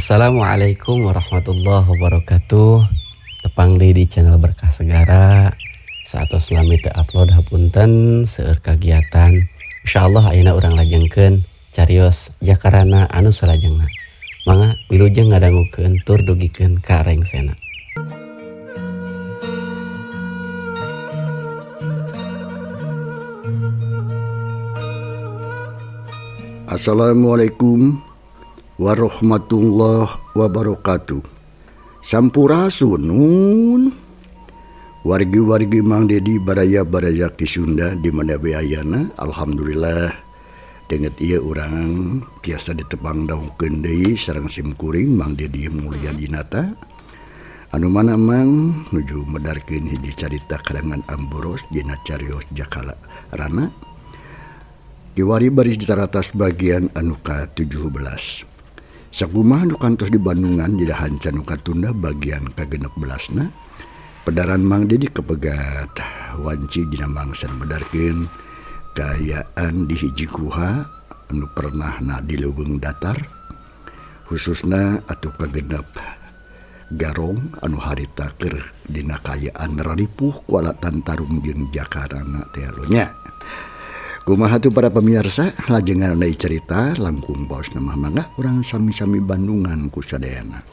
Assalamualaikum warahmatullahi wabarakatuh. Tepang deui di channel Berkah Segara. Saatos lami teu upload hapunten seueur kagiatan. Insyaallah ayeuna urang lajengkeun carios jakarana anu salajengna. Mangga wilujeng ngadangukeun tur dugikeun ka rengsena. Assalamualaikum warahmatullahi wabarakatuh. Sampurasun wargi-wargi Mang Dedi baraya-baraya ki Sunda di mana we ayana. Alhamdulillah dengan ieu urang tiasa ditepang daungkeun deui sareng simkuring Mang Dedi Mulia Dinata anu mana mang nuju medarkeun hiji carita karangan Amboros dina carios Jakarana diwari baris ditaratas bagian anu ka-17. Sakumaha nu kantos di Bandungan jidahan canu katunda bagian ka-16. Pedaran Mang Dedi kepegat wanci dina mangsan medarkeun kaayaan di hiji guha anu pernahna di leuweung datar khususna atuh kagenep garong anu harita keur dina kaayaan raripuh ku alatan tarung jeung Jakarana teh nya. Kumaha tuh para pemirsa lajengan deui cerita langkung baos nama mangga urang sami-sami Bandungan ku sadayana.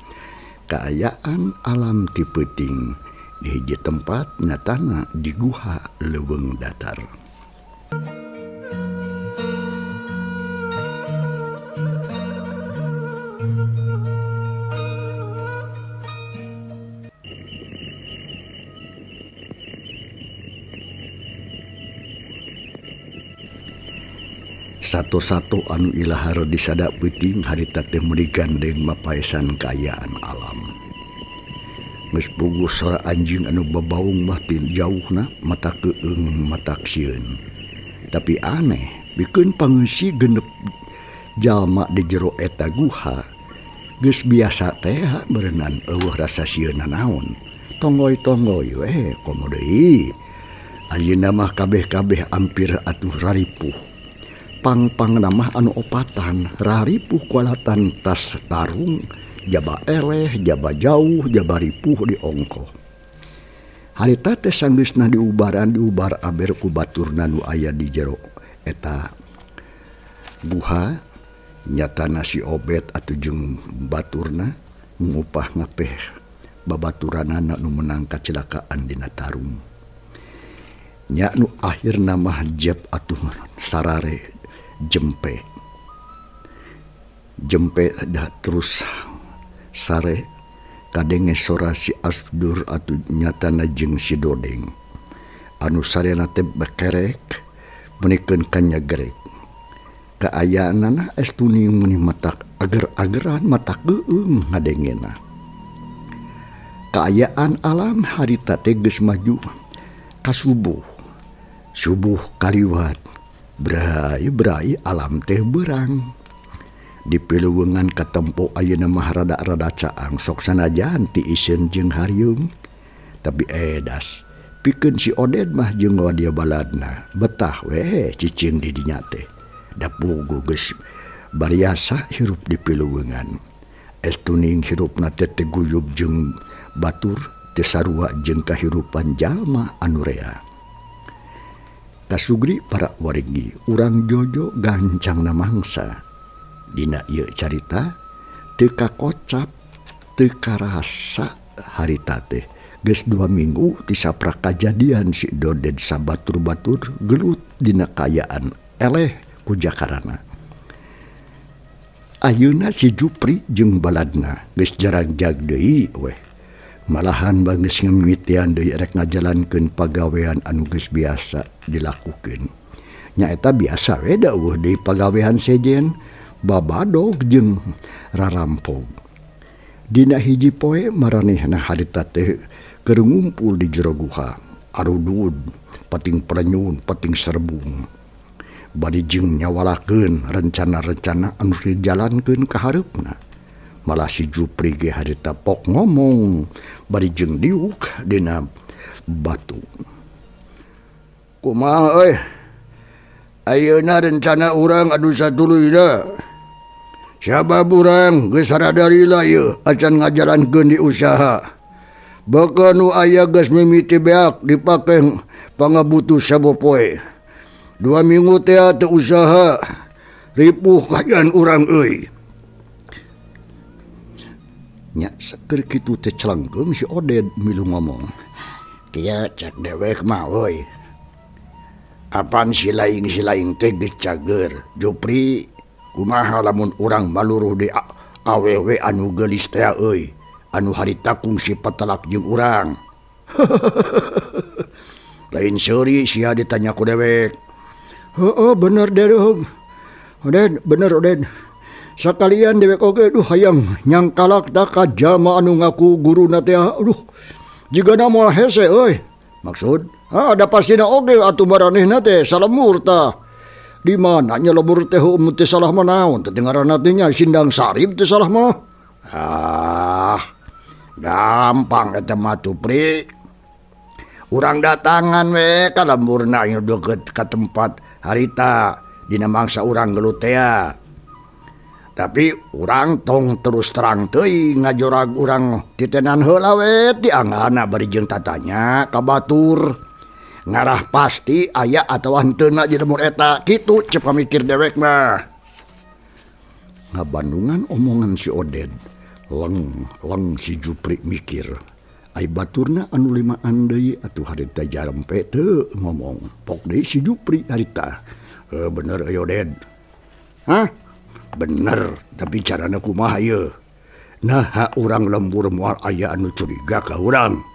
Kaayaan alam ti peuting di hiji tempat nyatana di guha leuweung datar. Satu-satu anu ilahar disada peuting harita teh meuli gandeng mapaesan kaayaan alam. Geus puguh sora anjing anu babaung mah pin jauhna mata keueung matak sieun. Tapi aneh, bikeun pangeussi genep jalma di jero eta guha geus biasa teh berenang eueuh rasa sieunna naon. Tonggoy-tonggoy we komo deui. Ayeuna mah kabeh-kabeh ampir atuh raripuh. Pang-pang nama anu opatan raripuh kualatan tas tarung jaba eleh jaba jauh jaba ripuh di ongkoh. Harita teh sanggeusna diubar aber ku baturna nu aya di jero eta guha nyatana si Obet atuh jeung baturna ngupah ngapeh babaturanana nu menang kecelakaan dina tarung. Nya nu akhirna mah jeb atuh sarare jempe dah terus sare kadenge sora si Asdur atu nyatana jeung si Dodeng anu sarena teh bekerek menikeun kanyagrek kaayaanana estuni muni matak ager-ageran matak geueung ngadengena. Kaayaan alam harita teh geus maju ka subuh kaliwat berai alam teh berang di pileuweungan katempo ayeuna mah rada-rada caang sok sanajan ti iseun jeung harieum tapi edas pikeun si Oded mah jeung wadia baladna betah we cicing di dinya teh da puguh geus bariasa hirup di pileuweungan estuning hirupna teh guyub jeung batur teu sarua jeung kahirupan jalma anu rea. Kasugri para wargi urang jojo gancangna mangsa dina ieu carita teu kakocap teu karasa harita teh geus 2 minggu ti saprak kajadian si Doded sabatur-batur gelut dina kaayaan eleh ku Jakarana. Ayeuna si Jupri jeung baladna geus jarang jag deui weh. Malahan geus ngamimitian deui rek ngajalankeun pagawean anu geus biasa dilakukeun. Nya eta biasa we da eueuh deui pagawean sejen babadog jeung rarampog. Dina hiji poe maranehna harita teh keur ngumpul di jero guha, arudud, pating prenyun, pating serbung. Bari jeung nyawalakeun rencana-rencana anu dijalankeun ka hareupna. Malah si Jupri ge harita pok ngomong bari jeung diuk dina batu. Kumaha euy? Ayeuna rencana urang anu satuluyna Sabab urang geus saradarila ieu acan ngajalankeun di usaha. Baka nu aya geus mimiti beak dipake pangabutuh sabopoe. 2 minggu teh teu usaha. Ripuh kajan urang euy. Nya saker kitu teh celengkeung si Oded milu ngomong. Kieu cek dewek mah euy. Apaan si laing teh geus cager. Jupri kumaha lamun urang maluruh di awewe anu geulis teh euy, anu harita kungsi patelak jeung urang. Lain seuri sia ditanya ku dewek. Heeh bener Dedeg. Oded bener Oded. Sakalian dewek oge duh hayang nyangkalak tah ka jalma anu ngaku guruna teh. Aduh jigana moal hese euy. Maksud? Ada pasina oge atuh maranehna teh salemur tah. Di mana nya lebur teh teu salah mah naon teh ngaranna teh nya Sindang Sarip teu salah mah. Gampang eta mah tuh Pri. Urang datangan we ka lemburna anu deukeut ka tempat harita dina mangsa urang gelut teh. Tapi urang tong terus terang teuing ngajorag urang titenan heula we ti anggana bari jeung tatanya ka batur. Ngarah pasti aya atau hanteuna di lemur eta kitu cep pamikir dewek mah. Ngabandungan omongan si Oded leng si Jupri mikir ai baturna anu limaan deui atuh harita jarempe teu ngomong pok deui si Jupri harita. Bener euy Oded. Hah? Bener tapi carana kumaha ieu? Naha urang lembur moal aya anu curiga ka urang.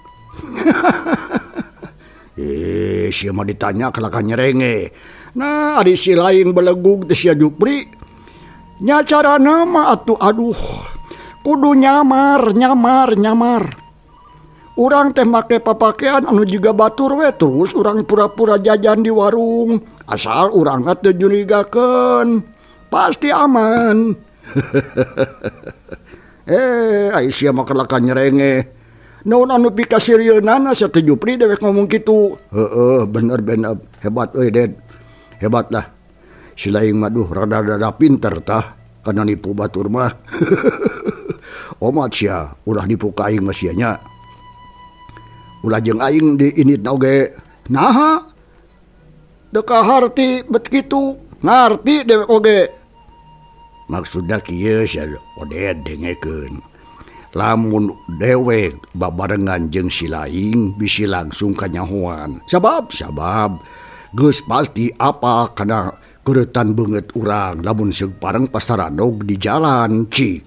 Sia mah ditanya kelakan nyerenge. Nah, ari si lain belegug teh sia Jupri. Nya carana mah atuh aduh. Kudu nyamar. Urang teh make papakean anu jiga batur we terus urang pura-pura jajan di warung. Asal urang teu jurigakeun. Pasti aman. Ai sia mah kelakan nyerenge. Naon anu pikasirieunana sa teh Jupri dewek ngomong kitu. Bener hebat euy Ded. Hebat lah. Si laing mah duh rada-rada pinter tah kana nipu batur mah. Omat sia ulah nipu ka aing mah sia nya. Ulah jeung aing di initna oge. Naha? Teu kaharti bet kitu. Ngarti dewek oge. Maksudna kieu sia Oded dengekeun. Lamun dewek babarengan jeung si laing bisi langsung kanyahoan. Sabab geus pasti apa kana keuretan beungeut urang lamun seug pareng pasaradog di jalan cik.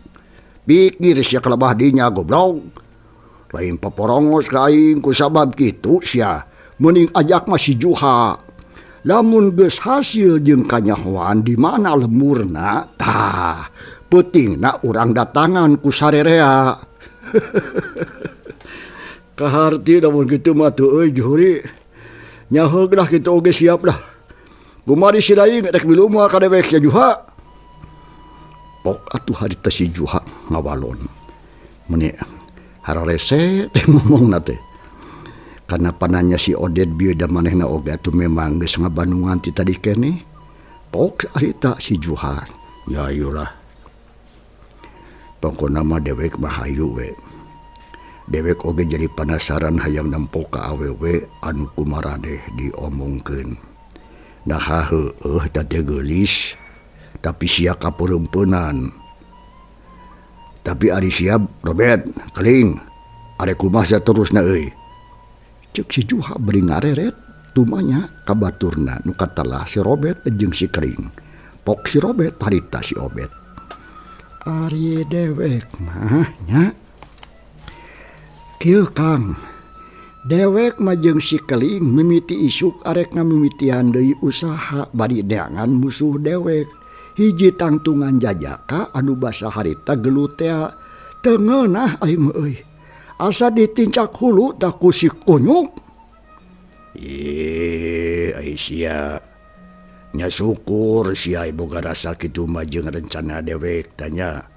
Pikir sia kalebah dinya goblok. Lain paporongos ka aing ku sabab kitu sia mending ajak mah si Juha. Lamun geus hasil jeung kanyahoan di mana lemurna tah peutingna urang datangan ku sarerea. Kaharti lamun kitu mah teu euy Juhri. Nyaheug lah kitu oge siap lah. Kumari si lain rek milu moal ka dewek sia Juha. Pok atuh harita si Juha ngawalon. Meni hararese teh ngomongna teh. Karena pananya si Oded bieu da manehna oge atuh memang geus ngabandungan ti tadi keneh. Pok harita si Juha. Ya ayolah. Pokona mah dewek mah hayu we. Dewek oge jadi penasaran hayang nempo ka awewe anu kumaraneh diomongkeun. Nah heueuh teh geulis tapi sia kapeureumpeunan. Tapi ari siap Robert, keling. Are kumaha terusna euy. Ceuk si Juha beri ngareret tumanya ka baturna nu katalah si Robert jeung si Keling. Pok si Robert harita si Obed. Ari dewek mah nya. Kieu Kang. Dewek mah jeung si Keling mimiti isuk arek ngamimitian deui usaha bari neangan musuh dewek. Hiji tangtungan jajaka anu basa harita gelut teh teu ngeunah aing euy. Asa ditincak hulu tak ku si kunyuk. Ai sia. Nya syukur sia boga rasa kitu mah jeung rencana dewek tanya.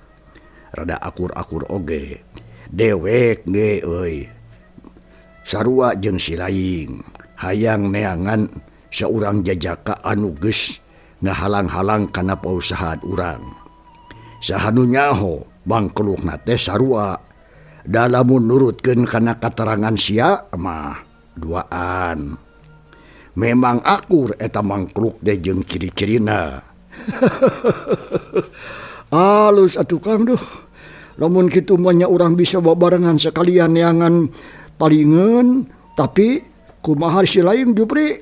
Rada akur-akur oge. Dewek ge euy. Sarua jeung si laing hayang neangan saurang jajaka anu geus ngahalang-halang kana pausahaan urang. Sahanu nyaho mangkelukna teh sarua. Da lamun nurutkeun kana katerangan sia mah duaan. Memang akur eta mangkeluk teh jeung ciri-cirina. Alus atuh Kang duh. Lamun kitu mah nya urang bisa babarengan sekalian neangan palingeun tapi kumaha si lain Jupri?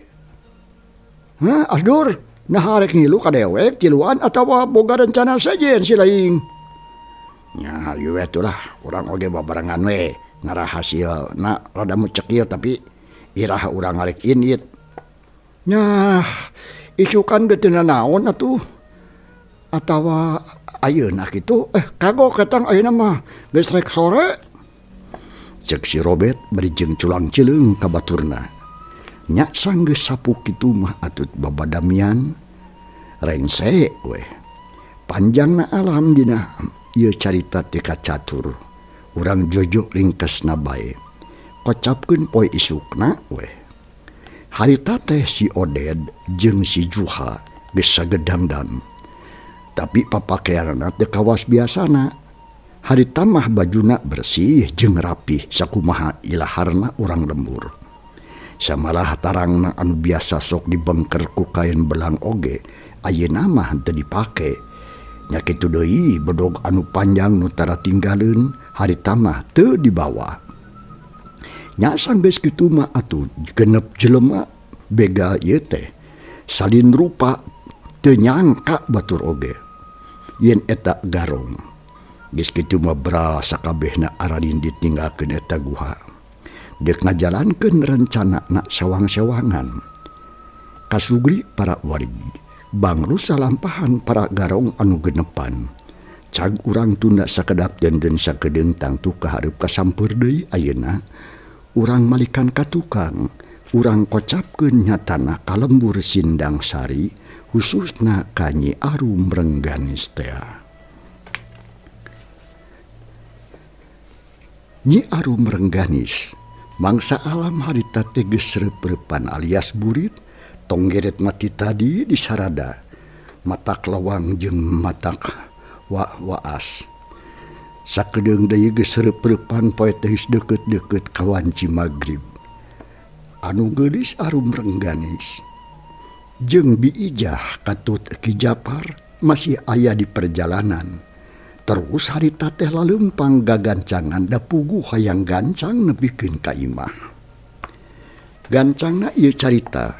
Hah, Asdur? Nah arek ngilu ka dewek tiluan atawa boga rencana sajen si lain? Nya ieu atulah urang oge babarengan we ngarah hasilna rada mucek ieu tapi irah urang arek init. Nya isukan geus teu naon atuh. Atawa ayeuna kitu kagok katang ayeuna mah geus rek sore. Cek si Robert bari jeung culang cileung ka baturna. Nya sanggeus sapu kitu mah atut babadamian rengse we. Panjangna alam dina ieu carita teh catur. Urang jojo ringkesna bae. Kocapkeun poe isukna we. Harita teh si Oded jeung si Juha geus sagedangdan. Tapi papakeanna teu kawas biasana. Harita mah bajuna bersih jeung rapih sakumaha ilaharna urang lembur. Samalah tarangna anu biasa sok dibengker ku kain belang oge, ayeuna mah teu dipake. Nya kitu deui bedog anu panjang nu tara tinggaleun harita mah teu dibawa. Nya sanggeus kitu mah atuh genep jelema bega ieu teh salin rupa teu nyangka batur oge yen eta garong. Geus kitu mah bral sakabehna aradin ditinggalkeun eta guha. Deuk ngajalankeun rencanana sawang-sawangan. Kasugri para wargi bangrus salampahan para garong anu genepan. Cag urang tunda sakedap denden sakedeung tangtu kahareup kasampeur deui ayeuna. Urang malikan ka tukang, urang kocapkeun nyatana kalembur Sindang Sari, khususna ka Nyi Arum Rengganis teh. Nyi Arum Rengganis, mangsa alam harita teh geus sreup-reupan alias burit, tonggeret mati tadi di sarada, matak lawang jeung matak waas. Sakedeung deui geus sreup-reupan poe teh deukeut-deukeut ka wanci magrib. Anu geulis Arum Rengganis jeung Bi Ijah katut Ki Japar masih aya di perjalanan. Terus harita teh laleumpang gagancangan da puguh hayang gancang nepikeun ka imah. Gancangna ieu carita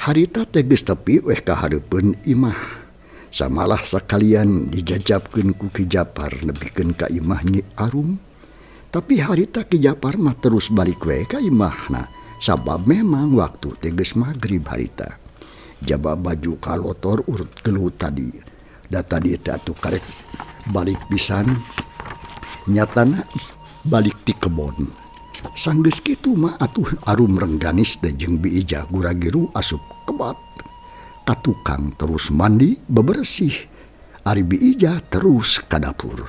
harita teh geus tepi weh ka hareupeun imah. Samalah sakalian dijajabkeun ku Ki Japar nepikeun ka imah Nyi Arum. Tapi harita Ki Japar mah terus balik we ka imahna sabab memang waktu teh geus magrib harita. Jaba baju kalotor urut gelu tadi. Da tadi teh atuh karek balik pisan. Nyatana balik ti kebon. Sanggeus kitu mah atuh Arum Rengganis teh jeung Bi Ijah guragiru asup kebat. Katukang terus mandi bebersih. Ari Bi Ijah terus ka dapur.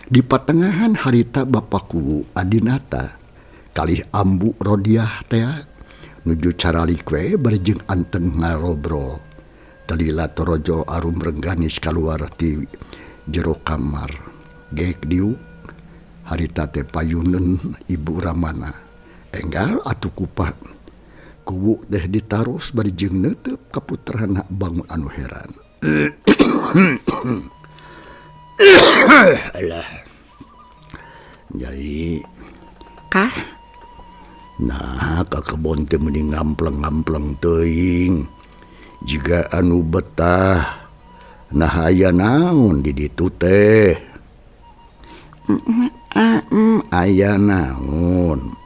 Di patengahan harita bapakku Adinata kalih ambu Rodiah teh nuju caralik we bari jeung anteng ngarobrol. Talila torojo Arum Rengganis kaluar ti jero kamar. Geek diuk harita teh payuneun Ibu Ramana. Enggal atuh kupah kubu teh ditaros bari jeung neuteup ka puterana bangun anu heran. Alah. Nyai. Kah? Nah, ka kebon teh mending ngampleng-ngampleng teuing. Jiga anu betah. Nah aya naon di ditu teh? Aya naon?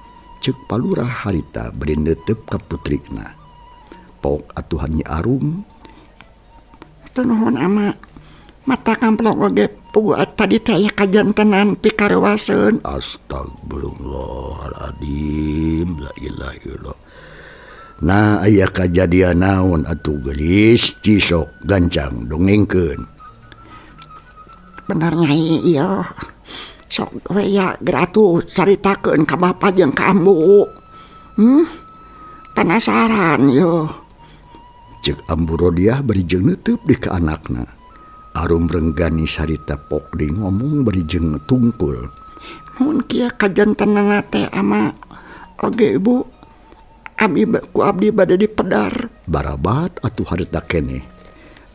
Ceuk palurah harita beri neuteup ka putrina. Pok atuhan Nyi Arum. Teu nuhun ama. Mata kamplong oge puguh tadi teh aya kajantenan pikarewaseun. Astagfirullahaladzim. La ilaha illallah. Nah aya kajadian naon atuh geulis cisok gancang dongengkeun. Bener Nyai ieu. Sok we ya geratu caritakeun ka bapa jeung ka ambu. Penasaran yo. Cek ambu Rodiah bari jeung neuteup di ka anakna. Arum Rengganis harita pok di ngomong beri jeung tungkul. Mun kieu kajantenna teh ama oge ibu abdi bade dipedar. Barabat atuh harita keneh.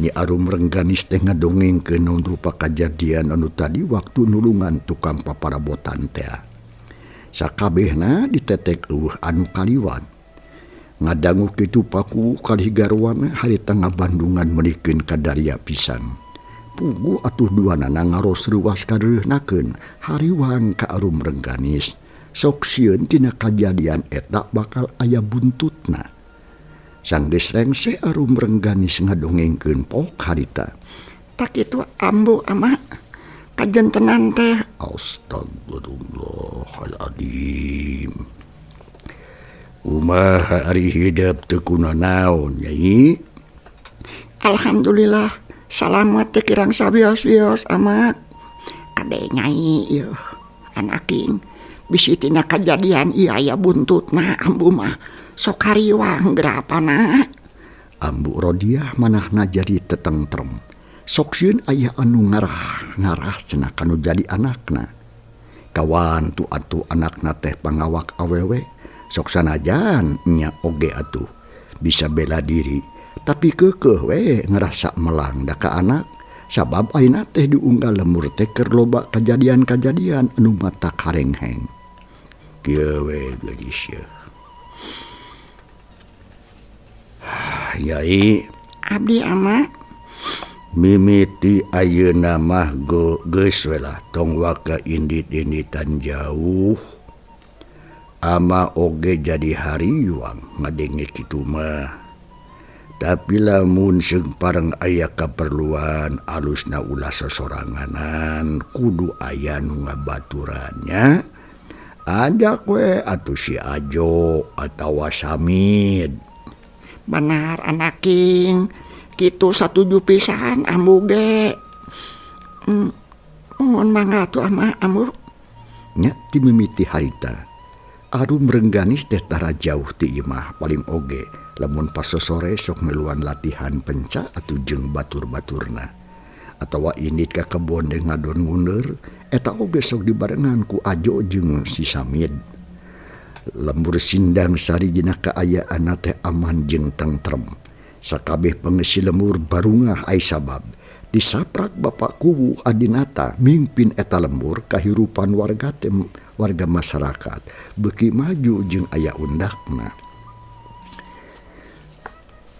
Nyi Arum Rengganis teh ngadongengkeun naon rupa kajadian anu tadi waktu nulungan tukang paparabotan teh. Sakabehna ditetek eueuh anu kaliwat. Ngadangu kitu paku kalih garwana harita ngabandungan menikeun kadaria pisan. Pugu atuh duanana ngaros ruas kareureuhnakeun hariwang ka Arum Rengganis. Sok sieun tina kajadian eta bakal aya buntutna. Sanggeus rengse Arum Rengganis ngadongengkeun pok harita. Tak itu ambu ama kajantenan teh. Astagfirullahaladzim. Kumaha ari hidup teu kunaon Nyai? Alhamdulillah salamet teh kirang sabios-bios ama. Kade Nyai ieu anaking bisi tina kajadian ieu aya buntutna ambu mah sok hariwang gerapana. Ambu Rodiah manahna jadi tetentrem. Sok sieun aya anu ngarah cenah kanu jadi anakna. Kawan tu atuh anakna teh pangawak awewe. Sok sanajan nya oge atuh bisa bela diri, tapi keukeuh we ngerasa melang da ka anak sabab ayeuna teh diunggal lemur teh keur loba kajadian-kajadian anu mata karengheng. Kieu we geus ye. Yai Abdi ama mimiti ayeuna mah geus we lah tong waka indit-inditan jauh. Ama oge jadi hariwang ngadenge kitu mah. Tapi lamun seung pareng aya kaperluan alusna ulah sosoranganan kudu aya nu ngabaturannya. Ajak we atuh si Ajo atawa Samid. benar anaking kitu satuju pisan ambu ge. Mohon mangga atuh ama ambu. Nya ti mimiti harita. Arum Rengganis teh tara jauh ti imah paling oge lamun pas sore sok meluan latihan penca atuh jeung batur-baturna atawa indit ka kebon deng ngadon mundur eta oge sok dibarengan ku Ajo jeung si Samid. Lembur Sindang Sari dina kaayaan teh aman jeung tentrem. Sakabeh pengesi lembur barungah ai sabab disaprak bapak kuwu adinata mimpin eta lembur kahirupan warga masyarakat beuki maju jeung aya undakna.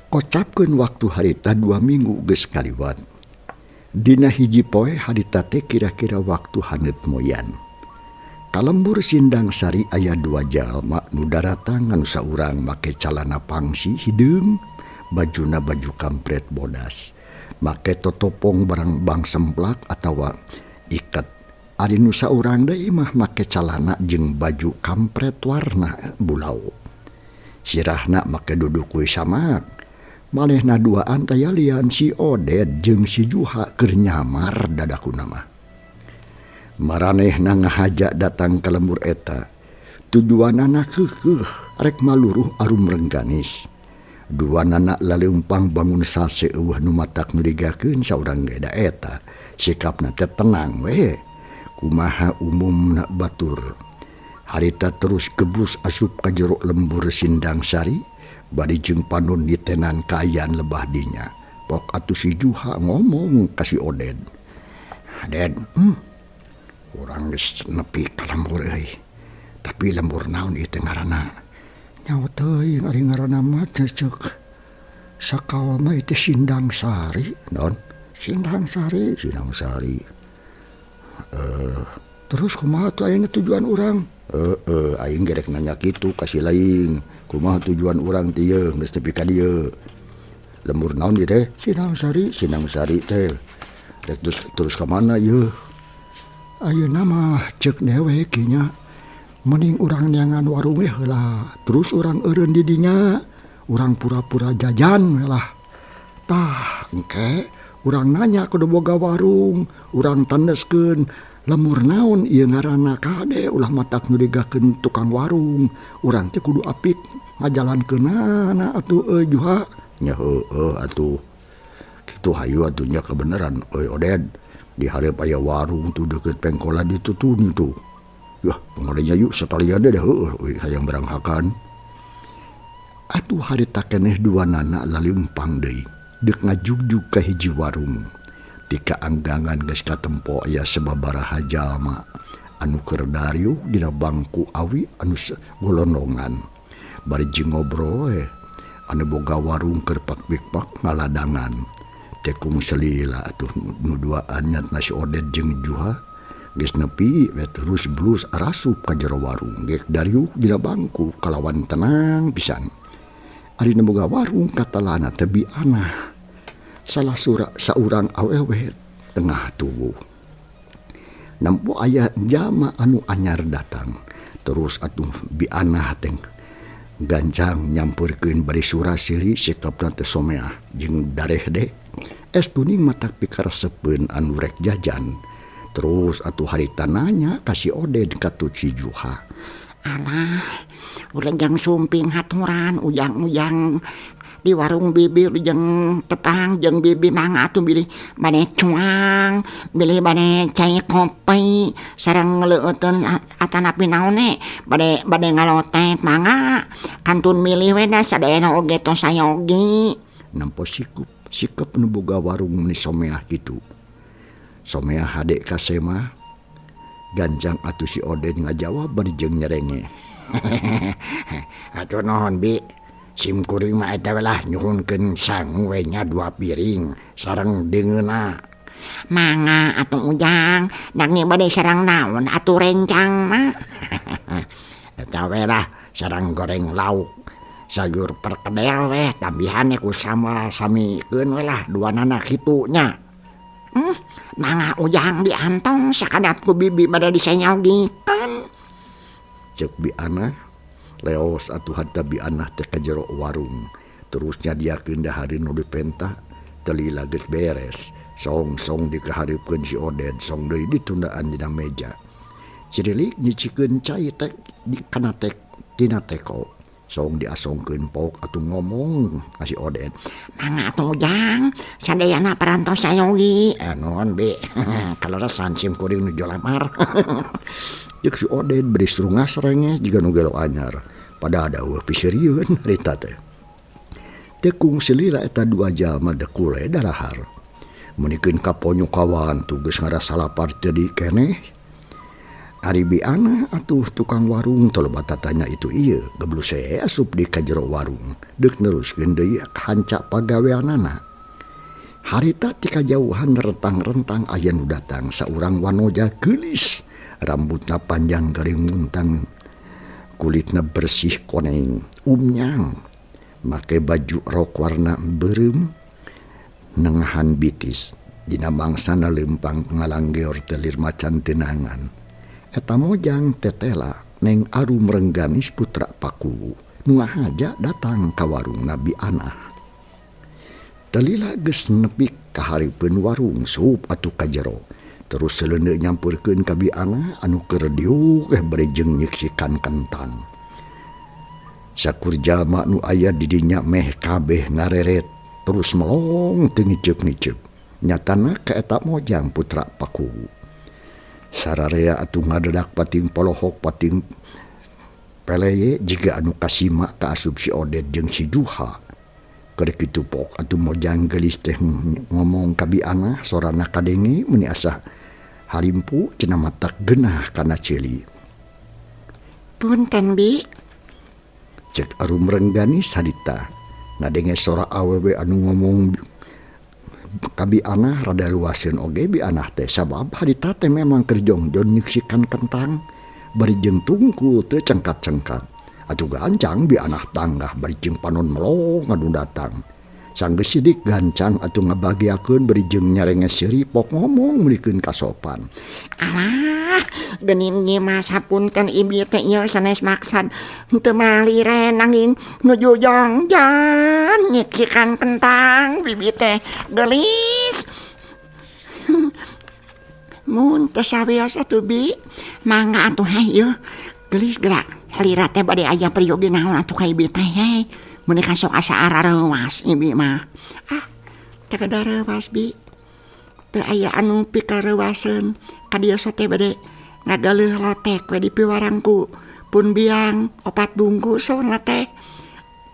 Kocapkeun waktu harita 2 minggu geus kaliwat. Dina hiji poe harita teh kira-kira waktu haneut moyan. Kalembur Sindang Sari aya 2 jalma nu daratangan saurang make calana pangsi hideung, bajuna baju kampret bodas. Make totopong barang bang semplak atawa iket. Ari nu saurang deui mah make calana jeung baju kampret warna bulau. Sirahna make duduk we samak. Manehna duaan taya lian si Oded jeung si Juha keur nyamar dadakuna mah. Maranehna ngahaja datang ka lembur eta. Tujuanana keukeuh rek maluruh Arum Rengganis. Duanana laleumpang bangun sase eueuh nu matak nu digakeun saurang geda eta. Sikapna teh tenang we. Kumaha umumna batur. Harita terus gebus asup ka jero lembur Sindang Sari. Bari jeung panun nitenan kaayaan lebah dinya. Pok atuh si Juha ngomong ka si Oded. Ded, urang geus nepi ka lembur euy. Tapi lembur naon ieu teh ngaranna? Nyaho teuing ari ngaranna mah ceuk. Sakawa mah ieu teh Sindang Sari. Naon? Sindang Sari. Sindang Sari. Terus kumaha tuh ayeuna tujuan urang? Aing gerek nanya kitu ka si laing. Kumaha tujuan urang teh ieu geus tepi ka dieu. Lembur naon ieu teh? Sindang Sari. Sindang Sari teh. Rek terus ka mana ieu? Ayeuna mah ceuk dewe kinya. Mending urang neangan warung we heula. Terus urang eureun di dinya. Urang pura-pura jajan we lah. Tah, engke urang nanya kudu boga warung. Urang tandaskeun lemur naon ieu ngaranna kade ulah matak nu digakeun tukang warung. Urang teh kudu apik ngajalankeunana atuh Juha. Nya heueuh atuh. Itu hayu atunya kebenaran. Oded, di hari aya warung tuh deket pengkolan itu tuh nih tuh. Yah, pengadanya yuk sekalian deh hayang beranghakan. Atuh hari takeneh dua nana lalu empang deui. Dek ngajugjug ka hiji warung. Tika anggangan geus katempo aya sababaraha jalma anu keur dariuk dina bangku awi anu golondongan. Bari jing ngobrol anu boga warung keur pak-pak ngaladangan. Tekung selila atuh nu duaan nyatna si Oded jeung Juha geus nepi terus blus arasup ka jero warung geuk dariuk dina bangku kalawan tenang pisan. Ari nu boga warung katalana teh bianah salah saurang awewe tengah tubuh. Nampo aya jama anu anyar datang terus atuh bianah teh gancang nyampurkeun bari sura siri sikapna teh someah jeung dareh de es tuning mata pikaresepeun anu rek jajan. Terus atuh harita nanya kasih Oded katu si Juha. Alah, urang sumping haturan ujang-ujang di warung bibi jeung tepang jeung bibi mangga atuh bilih bade cuang, bilih bade cai kopi sareng ngeleueuteun atanapi naon bade ngalotet mangga kantun milih we da sadayana oge tos sayogi. Nampo sikap nu boga warung ni someah gitu. Someah hade ka Sema ganjang atuh si Oded ngajawab bari jeung nyerenge. Atuh naon bi? Sim kuring mah eta we lah nyuhunkeun sangu we nya 2 piring sareng deungeuna. Mangga atuh ujang, dangi bade sareng naon atuh rencang mah. Eta we lah sareng goreng lauk. Sayur perkedel we tambihan ku sama samikeun we lah duanana kitu nya. Mangga ujang diantong sakadap ku bibi bade disayaogikeun. Cek biana leos atuh hadta bianah teh ka jero warung. Terus nyadiakeun dahari nu dipenta telila geus beres. Song-song dikahareupeun si Oded song deui ditundaan dina meja. Cirilik nyicikeun cai teh di kana teh tina teko. Song diasongkeun pok atuh ngomong ka si Oded. Mangga atuh ujang, sadayana parantos sayogi. Naon be, kaleresan sim kuring nu jolamar. Jeung si Oded beri suruh ngasrenge jiga nu gelo anyar. Pada ada eueuh pisirieun harita teh. Tekung selila eta 2 jalma dekule darahar. Munikeun kaponyo kawan tu geus ngarasa lapar teu keneh. Ari biana atuh tukang warung tolobata tanya itu ieu geblus asup di kajero warung deuk neruskeun deui hanca pagaweanana. Harita ti kajauhan rentang-rentang aya nu datang saurang wanoja geulis rambutna panjang garing muntang kulitna bersih koneng umnyang make baju rok warna beureum nengahan bitis dina mangsana lempang ngalanggeor telir macan tenangan. Eta mojang tetela neng arum rengganis putra paku nu ngahaja datang ka warung Nabi Anah. Telila geus nepi ka hareupeun warung sup atuh ka jero. Terus seleuneu nyampurkeun ka Bi Anah anu keur diuk bari jeung nyiksikan kentang. Sakur jalma nu aya di dinya meh kabeh ngareret terus melong teu ngiceup-ngiceup. Nyatana ka eta mojang putra paku. Sararea atuh ngadedak pating polohok pating peleye jiga anu kasima ka asup si Oded jeung si Juha. Keur kitu pok atuh mojang geulis teh ngomong ka Bi Anah sorana kadenge meni asa harimpu cenah matak geunah kana ceuli. Punten Bi. Cek arum renggani sadita ngadenge sora awewe anu ngomong ka Bi Anah rada ruaseun oge Bi Anah teh sabab harita teh memang keur jongjon nyiksikan kentang bari jeung tungku teu cengkat-cengkat. Atuh gancang Bi Anah tanggah bari jeung panon melong anu datang. Sanggeus sidik gancang atuh ngabagiakeun bari jeung nyarenge seuri pok ngomong mulikeun kasopan. Alah, geuning ieu mah sapunten ieu teh ieu sanes maksad teu malire nanging nuju jongjon nyiksikan kentang bibi teh geulis. Mun teh sawios atuh Bi, mangga atuh hayu geulis gerak salira teh bade aya priyogi naon atuh ka ieu teh. Mun kasok asa arareuwas ibi mah. Tekadarewas bi teu aya anu pikarewaseun ka dieu sote bade ngagaleuh lotek we di piwarangku pun biang 4 bungkus saurna teh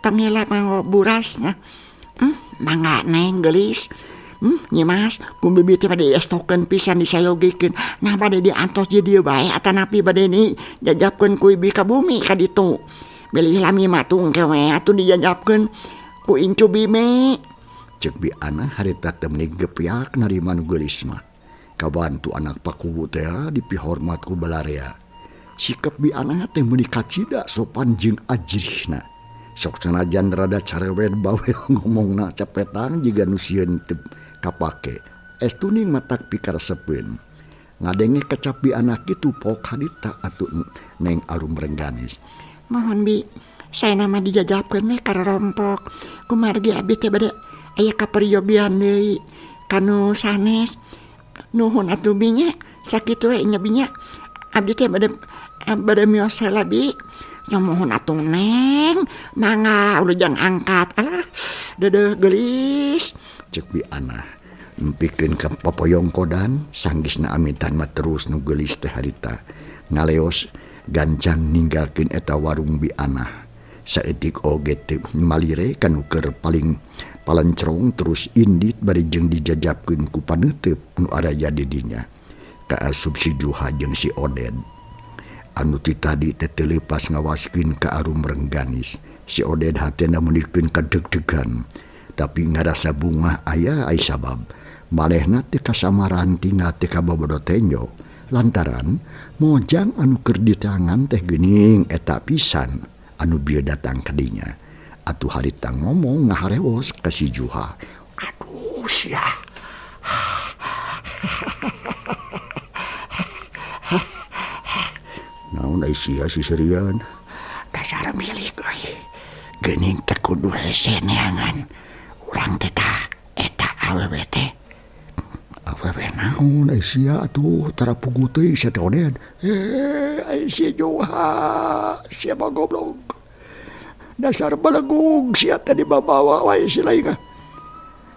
tangila manggo burasna mangga neng gelis nyimas pun bibi teh bade estokeun pisan disayogikeun nah bade diantos je dieu bae atanapi bade ni jajapkeun ku ibi ka bumi ka ditu beli lami matung kewe atuh dijajapkeun ku incu bime cek bi ana harita teu meuni gepiak narima nu geulis mah kabantu anak pakubu teh dipihormat ku balarea sikap bi ana teh meuni kacida sopan jeung ajrihna sok sanajan rada carewet bawel ngomongna capetan jiga nu sieun teu kapake estuning matak pikaresepeun ngadenge kecap bi anak kitu pok hadita atuh Neng Arum Rengganis mohon bi saya nama dijajapkeun we karompok kumargi abdi teh bade aya kaperyogian deui kanu sanes nuhun atuh binya sakitu we nya binya abdi teh bade mios heula bi nya mohon atuh neng mangga udah jang angkat alah deudeuh geulis cek bi ana empikeun ka popoyong kodan sanggisna amitan mah terus nu geulis teh harita ngaleos gancang ninggalkeun eta warung bi ana saeutik oge teu malire kanu keur paling palancrong terus indit bari jeung dijajapkeun ku paneuteup nu araya di dinya kaasup si Juha jeung si Oded anu ti tadi teh teu leupas ngawaskeun ka Arum Rengganis si Oded hatena meunikeun kadeg-degan tapi ngarasa bunga aya ai sabab manehna teh kasamaran tina teh kabobodo tenyo lantaran mojang anu keur di tangan teh geuning eta pisan anu bieu datang ka dinya atuh harita ngomong ngaharewos ka si Juha aduh sia naon ai sia si serian dasar milik euy geuning teh kudu hese neangan urang teh tah eta awewe teh awewe naon ai sia atuh tara pugu teuy sia teh Oded ai si Juha sia mah goblok dasar balagung sia teh dibabawa wae si lainga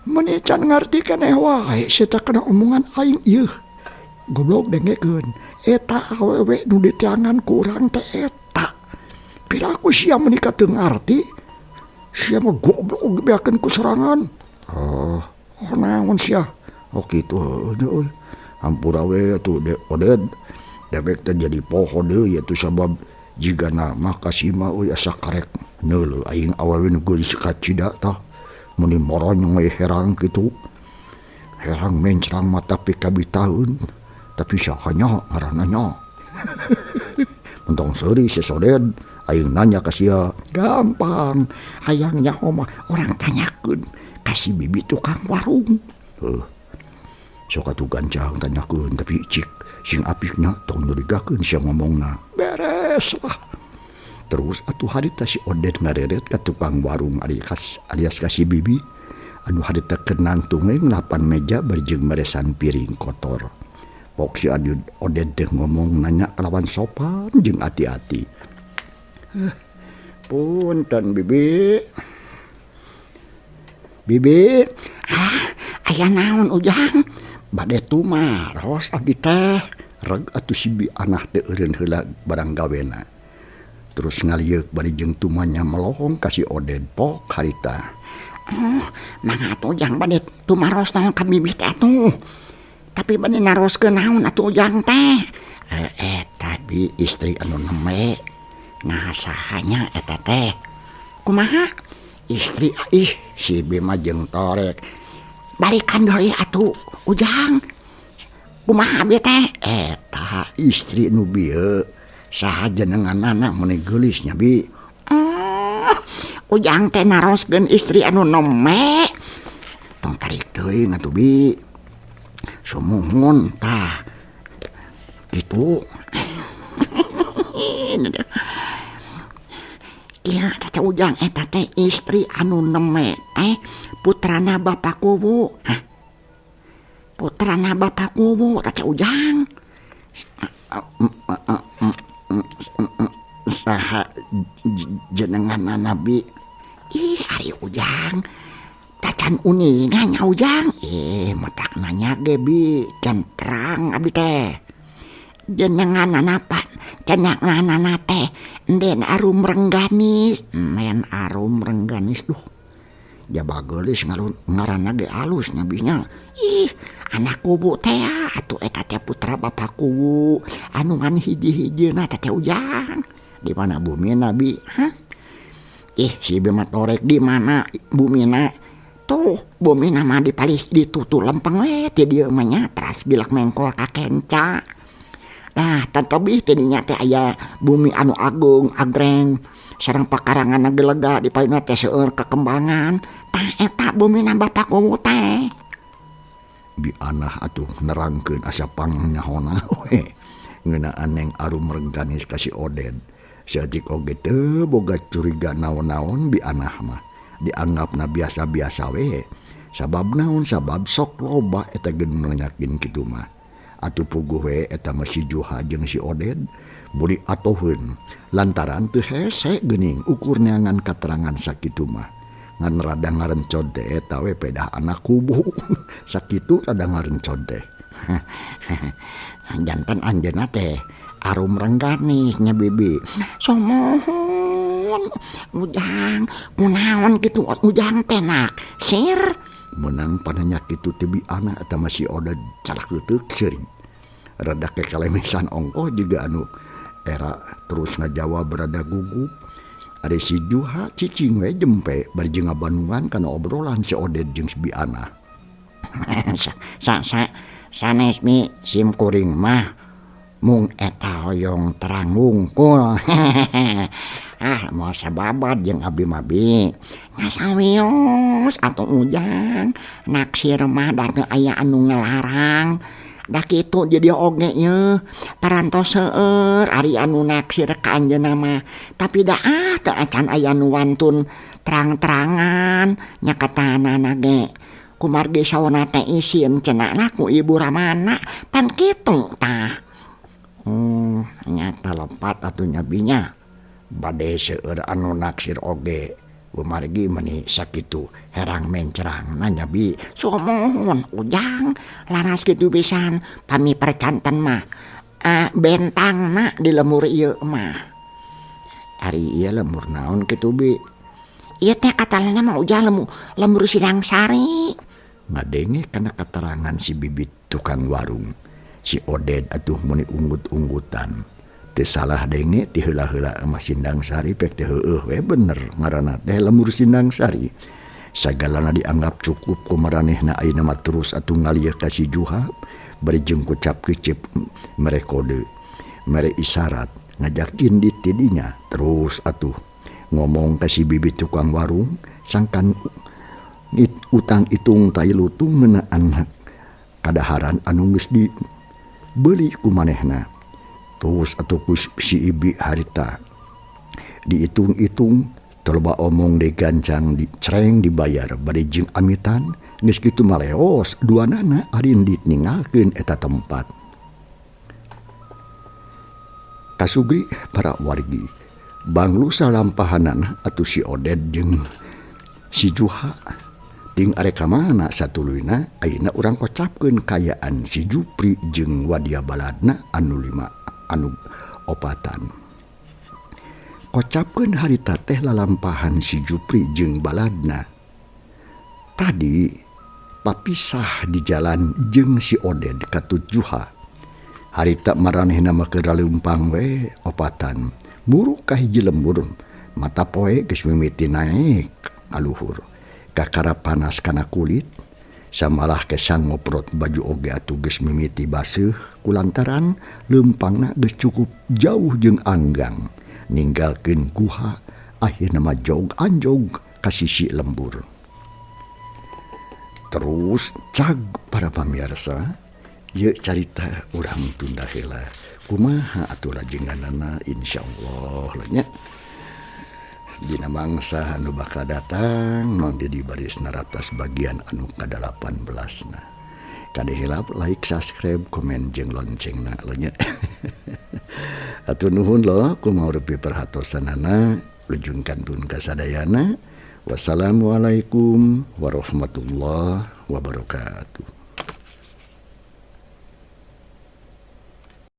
meni can ngarti keneh wae sia teh kana omongan aing ieu goblok dengekeun eta awewe nu di tangan ku urang teh eta pilaku sia menikah teu ngarti sia mah goblok beakeun ku serangan oh naon sia oh kitu euy hampura we atuh Oded debek teh jadi poho deui atuh sabab jigana mah kasima euy asa karek neuleuh aing awewe nu geulis kacida tah meni moronyong we herang kitu herang mencrang mata pikabi tahun tapi sahanya ngaranna nya mentong seuri si Oded aing nanya ka sia gampang hayang nyaho mah urang tanyakeun ka si bibi tukang warung sok atuh gancang tanyakeun tapi cik sing apikna tong nyurigakeun sia ngomongna beres lah terus atuh harita si Oded ngareret ka tukang warung alias ka si bibi anu harita kenang tungeng lapan meja berjeng meresan piring kotor pok si Oded teh ngomong nanya kelawan sopan jeung hati-hati punten bibi aya naon ujang bade tumaros abdi teh reg atuh si bi anah teh eureun heula barang gawena terus ngalieuk bari jeung tumanya melohong ka si Oded pok harita mangga atuh ujang bade tumaros naon ka bibi teh atuh tapi bade naroskeun naon atuh ujang teh eta bi istri anu neme nah sahanya eta teh kumaha istri si bi mah jeung torek balikan deui atuh ujang kumaha abdi teh eta istri nu bieu saha jenenganna meuni geulis nya bi ujang teh naroskeun istri anu nome tong tarik teuing atuh bi sumuhun tah kitu iya teh ujang eta teh istri anu neme teh putrana bapak kubu putrana bapak kubu teh ujang saha jenenganna nabi ih ari ujang teh can uningan nya ujang matak nanya gebi can terang abdi teh jenengan apa cenyak nana teh den arum rengganis men arum rengganis duh jaba geulis ngaranna ge alus nyabinya ih anak kubu teh atuh eta teh putra bapak kubu anu ngan hiji-hijina teh ujang di mana bumi nabi si bemat orek di mana bumina tuh bumina mah dipalih ditutu lempeng we ti dieu mah nya teras bilak mengkol ka kenca. Nah tantobih tidinya teh aya bumi anu agung agreng sareng pakarangan gelega di payuna teh seueur kekembangan tah eta bumina bapak kumu teh bi anah atuh nerangkeun asa pangnyaona we ngeunaan neng arum rengganis ka si Oded saeutik oge teu boga curiga naon-naon bi anah mah dianggapna biasa-biasa we sabab naon sabab sok loba eta geun melenyakin kitu mah atuh puguh we eta mah si Juha jeung si Oded buli atoheun lantaran teu hese geuning ukur neangan katerangan sakitu mah ngan rada ngarencod teh eta we pedah anak kubu sakitu rada ngarencod teh janten anjeunna teh arum rengganis nya bibi somohon ujang kunaon kitu ujang teh nak sir menang pananya kitu teh bi anak eta masih Oded calak leuteuk seuring rada kekalemesan ongkoh juga anu era terus ngajawab berada gugup ada si Juha cicing we jempe bari jeung ngabanungan kana obrolan si Oded jeung si Biana. Sanes mi sim kuring mah mung eta hoyong terang wungkul. Mau sababat jeung abdi-abdi ngasawios atuh ujang naksir mah da teu aya anu ngelarang. Da kitu jadi oge ye parantos seueur ari anu naksir ka anjeunna mah tapi da teu acan aya nu wantun terang-terangan nya katanana ge kumargi sawana teh isin cenana ku ibu Ramana pan kitu tah nyata lepat atuh nyabinya bade seueur anu naksir oge kumargi meuni sakitu herang mencerang nanya bi somohon ujang laras kitu pisan pami percanten mah bentangna di lemur ieu mah ari ieu lemur naon kitu bi ieu teh katalana mah ujang lemur Sidang Sari ngadenge kana keterangan si bibit tukang warung si Oded atuh meuni unggut-unggutan teu salah denge ti heula-heula mah Sindang Sari pek teh heueuh we bener ngaranna teh lemur Sindang Sari sagalana dianggap cukup ku maranehna ayeuna mah terus atuh ngalieu ka si Juha bari jeung kucap kecep mere kode mere isyarat ngajakin di tidinya terus atuh ngomong ka si bibit tukang warung sangkan utang itung tai lutung ngeunaan kadaharan anu geus dibeli ku manehna terus atuh si ibi harita diitung-itung terloba omong digancang dicereng dibayar bari jeung amitan geus kitu maleos duanana arindit ninggalkeun eta tempat kasugri para wargi banglu salampahanana atuh si Oded jeung si Juha ting are ka mana satuluyna ayeuna urang kocapkeun kayaan si Jupri jeung wadia baladna anu 5 anu opatan kocapkeun harita teh lalampahan si Jupri jeung baladna tadi papisah di jalan jeung si Oded ka Juha harita maranehna mah keur leumpang we opatan buru ka hiji lembur mata poe geus mimiti naek aluhur kakara panas kana kulit samalah kesang ngoprot baju oge atuh geus mimiti baseuh kulantaran leumpangna geus cukup jauh jeung anggang ninggalkeun guha akhirna mah jog anjog ka sisi lembur terus cag para pamirsa ieu carita urang tunda heula kumaha atuh lajenganana insyaallah nya dina mangsa anu bakal datang mangga di baris naratas bagian anu ka-18 na kade hilap like subscribe komen jeung loncengna nya atuh nuhun lo kumaha reupi perhatosanana lujung kantun kasadayana Wassalamualaikum warahmatullahi wabarakatuh.